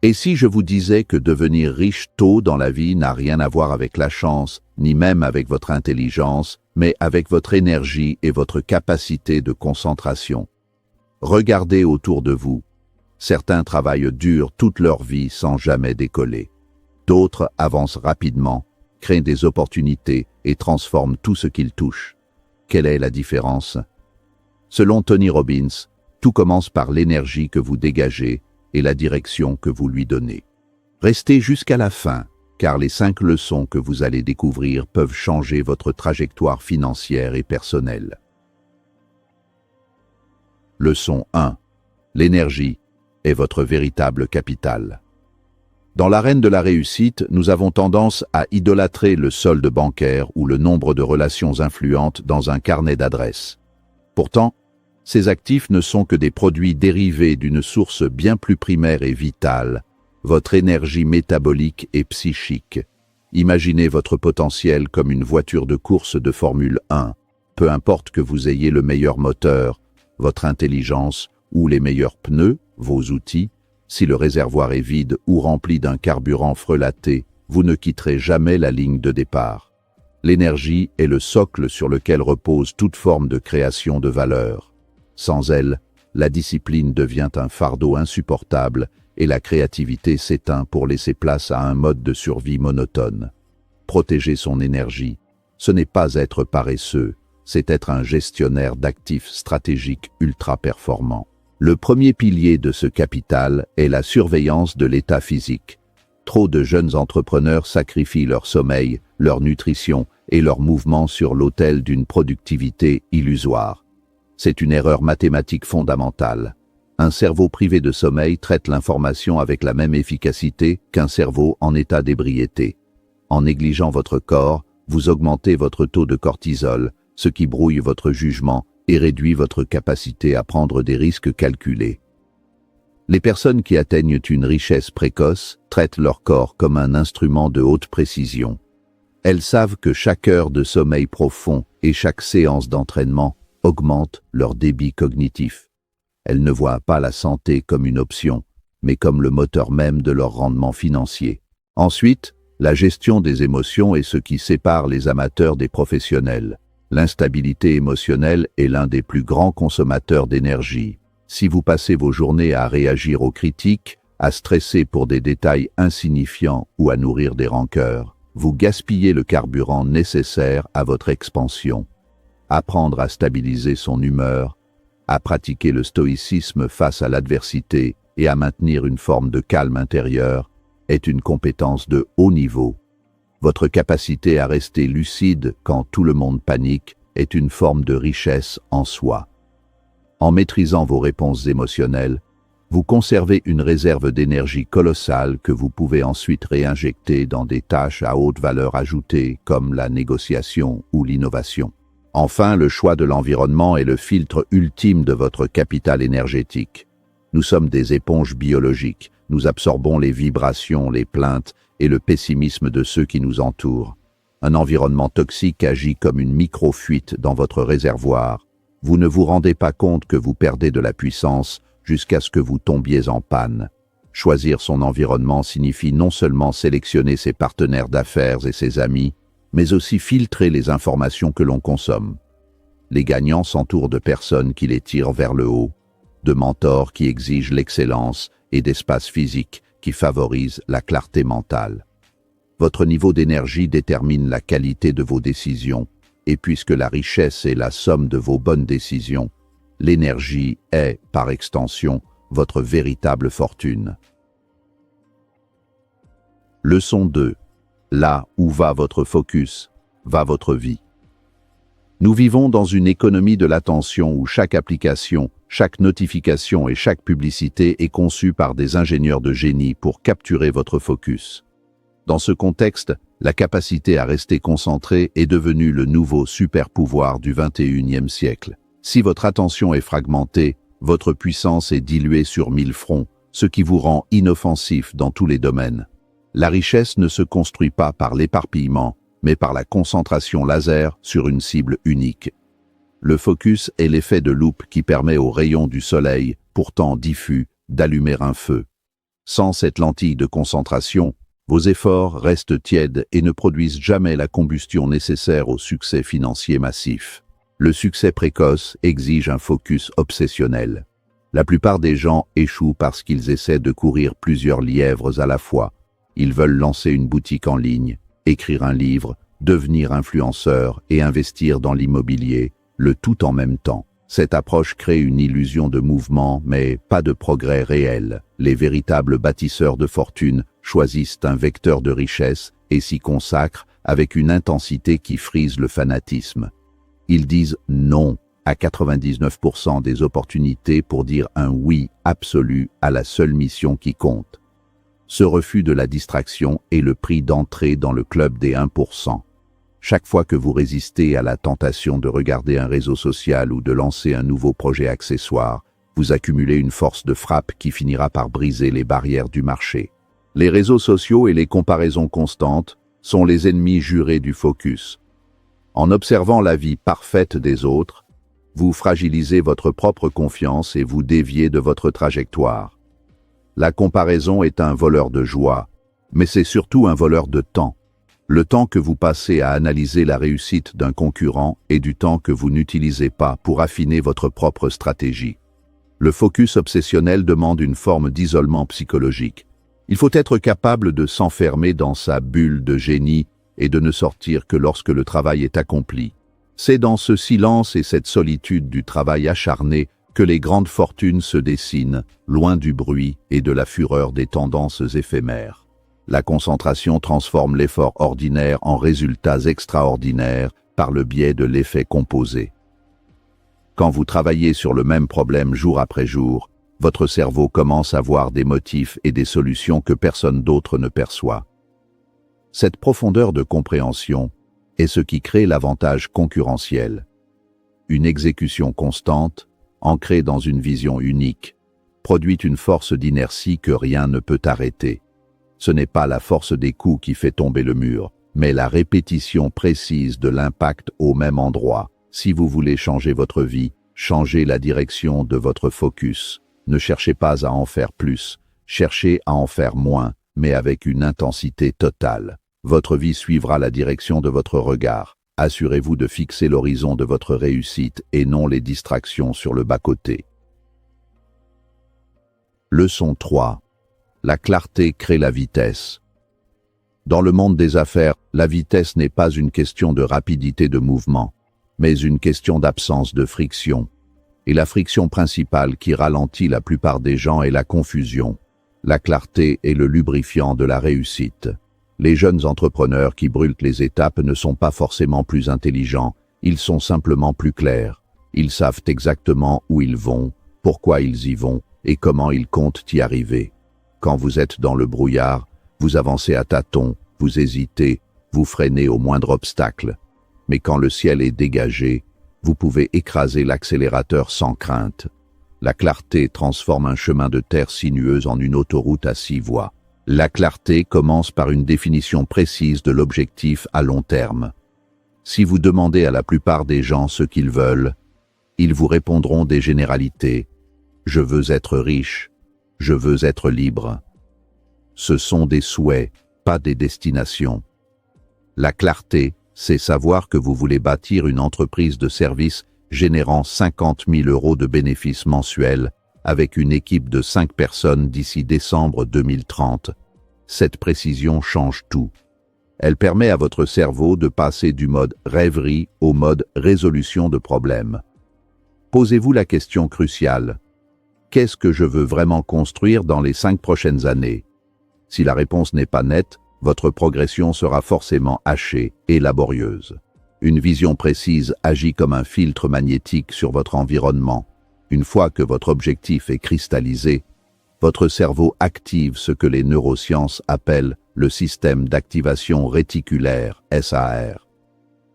Et si je vous disais que devenir riche tôt dans la vie n'a rien à voir avec la chance, ni même avec votre intelligence, mais avec votre énergie et votre capacité de concentration? Regardez autour de vous. Certains travaillent dur toute leur vie sans jamais décoller. D'autres avancent rapidement, créent des opportunités et transforment tout ce qu'ils touchent. Quelle est la différence? Selon Tony Robbins, tout commence par l'énergie que vous dégagez et la direction que vous lui donnez. Restez jusqu'à la fin, car les 5 leçons que vous allez découvrir peuvent changer votre trajectoire financière et personnelle. Leçon 1. L'énergie est votre véritable capital. Dans l'arène de la réussite, nous avons tendance à idolâtrer le solde bancaire ou le nombre de relations influentes dans un carnet d'adresses. Pourtant, ces actifs ne sont que des produits dérivés d'une source bien plus primaire et vitale, votre énergie métabolique et psychique. Imaginez votre potentiel comme une voiture de course de Formule 1. Peu importe que vous ayez le meilleur moteur, votre intelligence ou les meilleurs pneus, vos outils, si le réservoir est vide ou rempli d'un carburant frelaté, vous ne quitterez jamais la ligne de départ. L'énergie est le socle sur lequel repose toute forme de création de valeur. Sans elle, la discipline devient un fardeau insupportable et la créativité s'éteint pour laisser place à un mode de survie monotone. Protéger son énergie, ce n'est pas être paresseux, c'est être un gestionnaire d'actifs stratégiques ultra performants. Le premier pilier de ce capital est la surveillance de l'état physique. Trop de jeunes entrepreneurs sacrifient leur sommeil, leur nutrition et leur mouvement sur l'autel d'une productivité illusoire. C'est une erreur mathématique fondamentale. Un cerveau privé de sommeil traite l'information avec la même efficacité qu'un cerveau en état d'ébriété. En négligeant votre corps, vous augmentez votre taux de cortisol, ce qui brouille votre jugement et réduit votre capacité à prendre des risques calculés. Les personnes qui atteignent une richesse précoce traitent leur corps comme un instrument de haute précision. Elles savent que chaque heure de sommeil profond et chaque séance d'entraînement augmente leur débit cognitif. Elles ne voient pas la santé comme une option, mais comme le moteur même de leur rendement financier. Ensuite, la gestion des émotions est ce qui sépare les amateurs des professionnels. L'instabilité émotionnelle est l'un des plus grands consommateurs d'énergie. Si vous passez vos journées à réagir aux critiques, à stresser pour des détails insignifiants ou à nourrir des rancœurs, vous gaspillez le carburant nécessaire à votre expansion. Apprendre à stabiliser son humeur, à pratiquer le stoïcisme face à l'adversité et à maintenir une forme de calme intérieur est une compétence de haut niveau. Votre capacité à rester lucide quand tout le monde panique est une forme de richesse en soi. En maîtrisant vos réponses émotionnelles, vous conservez une réserve d'énergie colossale que vous pouvez ensuite réinjecter dans des tâches à haute valeur ajoutée comme la négociation ou l'innovation. Enfin, le choix de l'environnement est le filtre ultime de votre capital énergétique. Nous sommes des éponges biologiques. Nous absorbons les vibrations, les plaintes et le pessimisme de ceux qui nous entourent. Un environnement toxique agit comme une micro-fuite dans votre réservoir. Vous ne vous rendez pas compte que vous perdez de la puissance jusqu'à ce que vous tombiez en panne. Choisir son environnement signifie non seulement sélectionner ses partenaires d'affaires et ses amis, mais aussi filtrer les informations que l'on consomme. Les gagnants s'entourent de personnes qui les tirent vers le haut, de mentors qui exigent l'excellence et d'espaces physiques qui favorisent la clarté mentale. Votre niveau d'énergie détermine la qualité de vos décisions, et puisque la richesse est la somme de vos bonnes décisions, l'énergie est, par extension, votre véritable fortune. Leçon 2. Là où va votre focus, va votre vie. Nous vivons dans une économie de l'attention où chaque application, chaque notification et chaque publicité est conçue par des ingénieurs de génie pour capturer votre focus. Dans ce contexte, la capacité à rester concentré est devenue le nouveau super-pouvoir du XXIe siècle. Si votre attention est fragmentée, votre puissance est diluée sur 1000 fronts, ce qui vous rend inoffensif dans tous les domaines. La richesse ne se construit pas par l'éparpillement, mais par la concentration laser sur une cible unique. Le focus est l'effet de loupe qui permet aux rayons du soleil, pourtant diffus, d'allumer un feu. Sans cette lentille de concentration, vos efforts restent tièdes et ne produisent jamais la combustion nécessaire au succès financier massif. Le succès précoce exige un focus obsessionnel. La plupart des gens échouent parce qu'ils essaient de courir plusieurs lièvres à la fois. Ils veulent lancer une boutique en ligne, écrire un livre, devenir influenceur et investir dans l'immobilier, le tout en même temps. Cette approche crée une illusion de mouvement, mais pas de progrès réel. Les véritables bâtisseurs de fortune choisissent un vecteur de richesse et s'y consacrent avec une intensité qui frise le fanatisme. Ils disent non à 99% des opportunités pour dire un oui absolu à la seule mission qui compte. Ce refus de la distraction est le prix d'entrée dans le club des 1%. Chaque fois que vous résistez à la tentation de regarder un réseau social ou de lancer un nouveau projet accessoire, vous accumulez une force de frappe qui finira par briser les barrières du marché. Les réseaux sociaux et les comparaisons constantes sont les ennemis jurés du focus. En observant la vie parfaite des autres, vous fragilisez votre propre confiance et vous déviez de votre trajectoire. La comparaison est un voleur de joie, mais c'est surtout un voleur de temps. Le temps que vous passez à analyser la réussite d'un concurrent et du temps que vous n'utilisez pas pour affiner votre propre stratégie. Le focus obsessionnel demande une forme d'isolement psychologique. Il faut être capable de s'enfermer dans sa bulle de génie et de ne sortir que lorsque le travail est accompli. C'est dans ce silence et cette solitude du travail acharné que les grandes fortunes se dessinent, loin du bruit et de la fureur des tendances éphémères. La concentration transforme l'effort ordinaire en résultats extraordinaires par le biais de l'effet composé. Quand vous travaillez sur le même problème jour après jour, votre cerveau commence à voir des motifs et des solutions que personne d'autre ne perçoit. Cette profondeur de compréhension est ce qui crée l'avantage concurrentiel. Une exécution constante, ancrée dans une vision unique, produit une force d'inertie que rien ne peut arrêter. Ce n'est pas la force des coups qui fait tomber le mur, mais la répétition précise de l'impact au même endroit. Si vous voulez changer votre vie, changez la direction de votre focus. Ne cherchez pas à en faire plus, cherchez à en faire moins, mais avec une intensité totale. Votre vie suivra la direction de votre regard. Assurez-vous de fixer l'horizon de votre réussite et non les distractions sur le bas-côté. Leçon 3. La clarté crée la vitesse. Dans le monde des affaires, la vitesse n'est pas une question de rapidité de mouvement, mais une question d'absence de friction. Et la friction principale qui ralentit la plupart des gens est la confusion. La clarté est le lubrifiant de la réussite. Les jeunes entrepreneurs qui brûlent les étapes ne sont pas forcément plus intelligents, ils sont simplement plus clairs. Ils savent exactement où ils vont, pourquoi ils y vont et comment ils comptent y arriver. Quand vous êtes dans le brouillard, vous avancez à tâtons, vous hésitez, vous freinez au moindre obstacle. Mais quand le ciel est dégagé, vous pouvez écraser l'accélérateur sans crainte. La clarté transforme un chemin de terre sinueuse en une autoroute à 6 voies. La clarté commence par une définition précise de l'objectif à long terme. Si vous demandez à la plupart des gens ce qu'ils veulent, ils vous répondront des généralités. Je veux être riche. Je veux être libre. Ce sont des souhaits, pas des destinations. La clarté, c'est savoir que vous voulez bâtir une entreprise de services générant 50 000 € de bénéfices mensuels avec une équipe de 5 personnes d'ici décembre 2030. Cette précision change tout. Elle permet à votre cerveau de passer du mode rêverie au mode résolution de problèmes. Posez-vous la question cruciale. Qu'est-ce que je veux vraiment construire dans les 5 prochaines années? Si la réponse n'est pas nette, votre progression sera forcément hachée et laborieuse. Une vision précise agit comme un filtre magnétique sur votre environnement. Une fois que votre objectif est cristallisé, votre cerveau active ce que les neurosciences appellent le système d'activation réticulaire, SAR.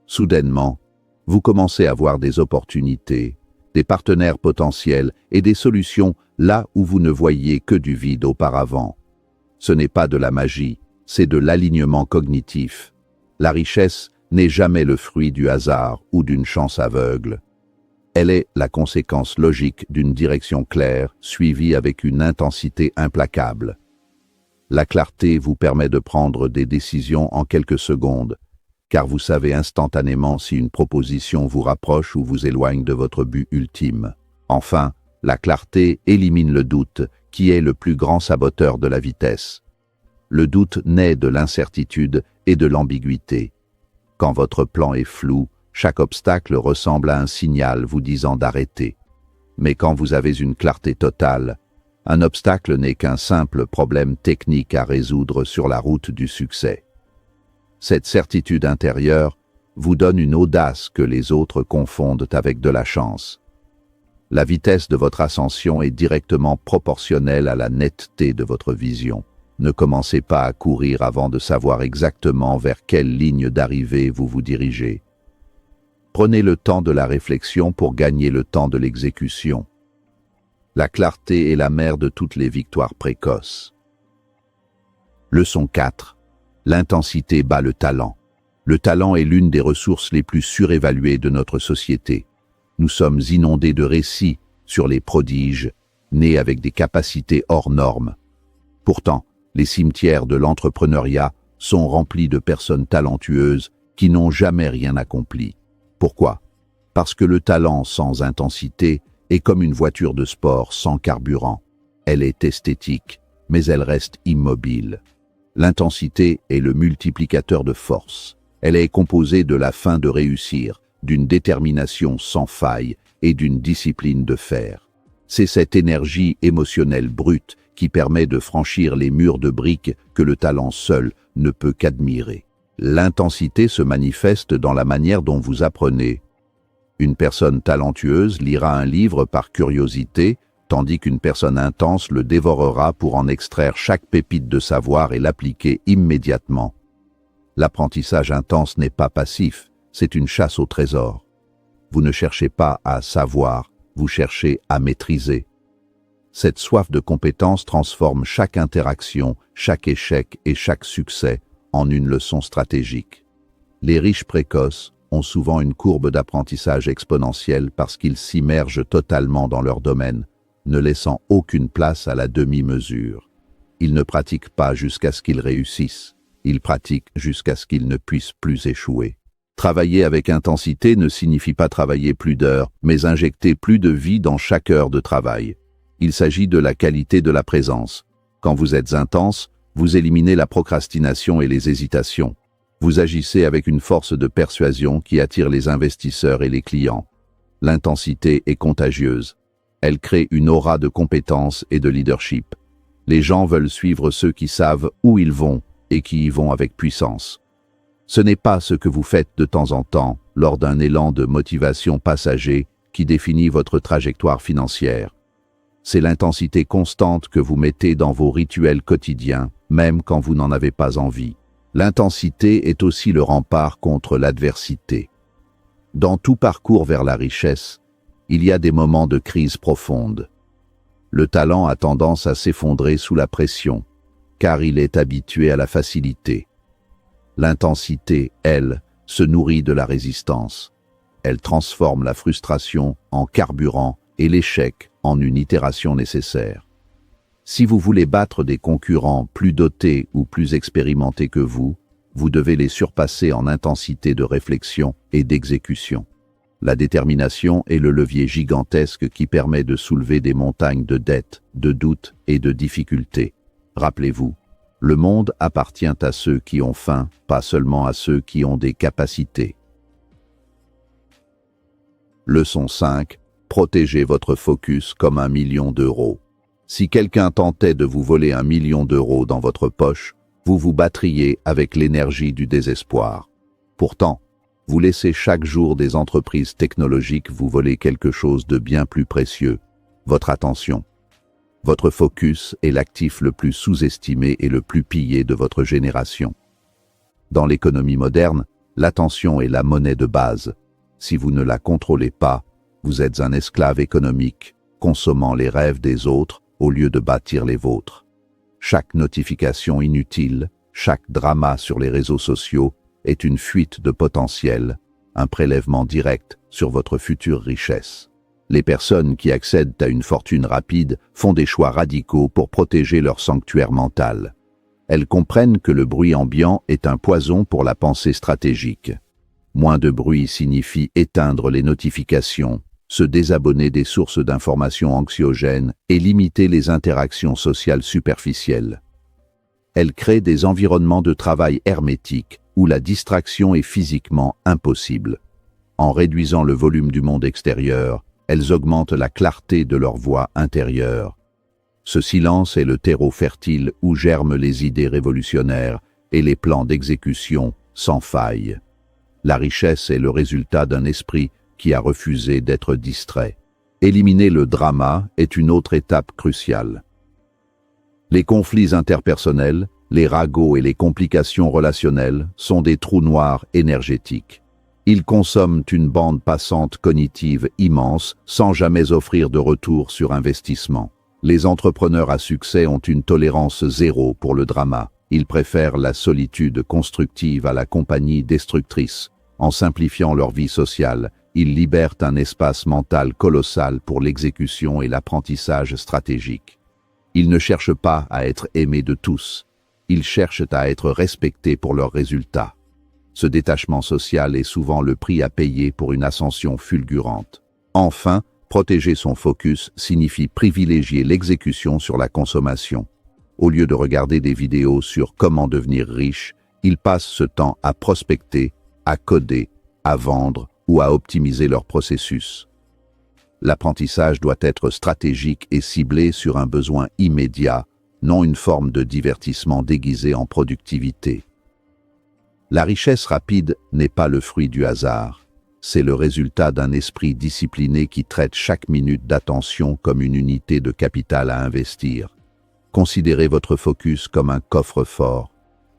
Soudainement, vous commencez à voir des opportunités, des partenaires potentiels et des solutions là où vous ne voyiez que du vide auparavant. Ce n'est pas de la magie, c'est de l'alignement cognitif. La richesse n'est jamais le fruit du hasard ou d'une chance aveugle. Elle est la conséquence logique d'une direction claire, suivie avec une intensité implacable. La clarté vous permet de prendre des décisions en quelques secondes, car vous savez instantanément si une proposition vous rapproche ou vous éloigne de votre but ultime. Enfin, la clarté élimine le doute, qui est le plus grand saboteur de la vitesse. Le doute naît de l'incertitude et de l'ambiguïté. Quand votre plan est flou, chaque obstacle ressemble à un signal vous disant d'arrêter. Mais quand vous avez une clarté totale, un obstacle n'est qu'un simple problème technique à résoudre sur la route du succès. Cette certitude intérieure vous donne une audace que les autres confondent avec de la chance. La vitesse de votre ascension est directement proportionnelle à la netteté de votre vision. Ne commencez pas à courir avant de savoir exactement vers quelle ligne d'arrivée vous vous dirigez. Prenez le temps de la réflexion pour gagner le temps de l'exécution. La clarté est la mère de toutes les victoires précoces. Leçon 4. L'intensité bat le talent. Le talent est l'une des ressources les plus surévaluées de notre société. Nous sommes inondés de récits sur les prodiges, nés avec des capacités hors normes. Pourtant, les cimetières de l'entrepreneuriat sont remplis de personnes talentueuses qui n'ont jamais rien accompli. Pourquoi? Parce que le talent sans intensité est comme une voiture de sport sans carburant. Elle est esthétique, mais elle reste immobile. L'intensité est le multiplicateur de force. Elle est composée de la faim de réussir, d'une détermination sans faille et d'une discipline de fer. C'est cette énergie émotionnelle brute qui permet de franchir les murs de briques que le talent seul ne peut qu'admirer. L'intensité se manifeste dans la manière dont vous apprenez. Une personne talentueuse lira un livre par curiosité, tandis qu'une personne intense le dévorera pour en extraire chaque pépite de savoir et l'appliquer immédiatement. L'apprentissage intense n'est pas passif, c'est une chasse au trésor. Vous ne cherchez pas à savoir, vous cherchez à maîtriser. Cette soif de compétence transforme chaque interaction, chaque échec et chaque succès en une leçon stratégique. Les riches précoces ont souvent une courbe d'apprentissage exponentielle parce qu'ils s'immergent totalement dans leur domaine, ne laissant aucune place à la demi-mesure. Ils ne pratiquent pas jusqu'à ce qu'ils réussissent, ils pratiquent jusqu'à ce qu'ils ne puissent plus échouer. Travailler avec intensité ne signifie pas travailler plus d'heures, mais injecter plus de vie dans chaque heure de travail. Il s'agit de la qualité de la présence. Quand vous êtes intense, vous éliminez la procrastination et les hésitations. Vous agissez avec une force de persuasion qui attire les investisseurs et les clients. L'intensité est contagieuse. Elle crée une aura de compétence et de leadership. Les gens veulent suivre ceux qui savent où ils vont et qui y vont avec puissance. Ce n'est pas ce que vous faites de temps en temps, lors d'un élan de motivation passager, qui définit votre trajectoire financière. C'est l'intensité constante que vous mettez dans vos rituels quotidiens, même quand vous n'en avez pas envie. L'intensité est aussi le rempart contre l'adversité. Dans tout parcours vers la richesse, il y a des moments de crise profonde. Le talent a tendance à s'effondrer sous la pression, car il est habitué à la facilité. L'intensité, elle, se nourrit de la résistance. Elle transforme la frustration en carburant et l'échec en une itération nécessaire. Si vous voulez battre des concurrents plus dotés ou plus expérimentés que vous, vous devez les surpasser en intensité de réflexion et d'exécution. La détermination est le levier gigantesque qui permet de soulever des montagnes de dettes, de doutes et de difficultés. Rappelez-vous, le monde appartient à ceux qui ont faim, pas seulement à ceux qui ont des capacités. Leçon 5. Protégez votre focus comme 1 million d'euros. Si quelqu'un tentait de vous voler 1 million d'euros dans votre poche, vous vous battriez avec l'énergie du désespoir. Pourtant, vous laissez chaque jour des entreprises technologiques vous voler quelque chose de bien plus précieux, votre attention. Votre focus est l'actif le plus sous-estimé et le plus pillé de votre génération. Dans l'économie moderne, l'attention est la monnaie de base. Si vous ne la contrôlez pas, vous êtes un esclave économique, consommant les rêves des autres au lieu de bâtir les vôtres. Chaque notification inutile, chaque drama sur les réseaux sociaux est une fuite de potentiel, un prélèvement direct sur votre future richesse. Les personnes qui accèdent à une fortune rapide font des choix radicaux pour protéger leur sanctuaire mental. Elles comprennent que le bruit ambiant est un poison pour la pensée stratégique. Moins de bruit signifie éteindre les notifications, se désabonner des sources d'informations anxiogènes et limiter les interactions sociales superficielles. Elles créent des environnements de travail hermétiques où la distraction est physiquement impossible. En réduisant le volume du monde extérieur, elles augmentent la clarté de leur voix intérieure. Ce silence est le terreau fertile où germent les idées révolutionnaires et les plans d'exécution sans faille. La richesse est le résultat d'un esprit qui a refusé d'être distrait. Éliminer le drama est une autre étape cruciale. Les conflits interpersonnels, les ragots et les complications relationnelles sont des trous noirs énergétiques. Ils consomment une bande passante cognitive immense sans jamais offrir de retour sur investissement. Les entrepreneurs à succès ont une tolérance zéro pour le drama. Ils préfèrent la solitude constructive à la compagnie destructrice. En simplifiant leur vie sociale, ils libèrent un espace mental colossal pour l'exécution et l'apprentissage stratégique. Ils ne cherchent pas à être aimés de tous. Ils cherchent à être respectés pour leurs résultats. Ce détachement social est souvent le prix à payer pour une ascension fulgurante. Enfin, protéger son focus signifie privilégier l'exécution sur la consommation. Au lieu de regarder des vidéos sur comment devenir riche, ils passent ce temps à prospecter, à coder, à vendre ou à optimiser leur processus. L'apprentissage doit être stratégique et ciblé sur un besoin immédiat, non une forme de divertissement déguisé en productivité. La richesse rapide n'est pas le fruit du hasard. C'est le résultat d'un esprit discipliné qui traite chaque minute d'attention comme une unité de capital à investir. Considérez votre focus comme un coffre-fort.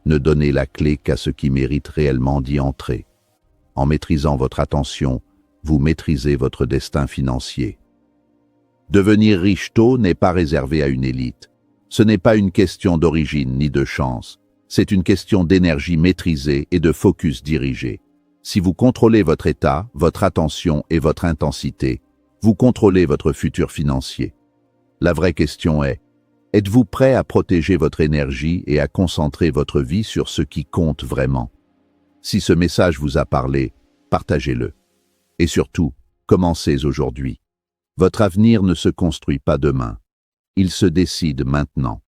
Ne donnez la clé qu'à ce qui mérite réellement d'y entrer. En maîtrisant votre attention, vous maîtrisez votre destin financier. Devenir riche tôt n'est pas réservé à une élite. Ce n'est pas une question d'origine ni de chance. C'est une question d'énergie maîtrisée et de focus dirigé. Si vous contrôlez votre état, votre attention et votre intensité, vous contrôlez votre futur financier. La vraie question est, êtes-vous prêt à protéger votre énergie et à concentrer votre vie sur ce qui compte vraiment? Si ce message vous a parlé, partagez-le. Et surtout, commencez aujourd'hui. Votre avenir ne se construit pas demain. Il se décide maintenant.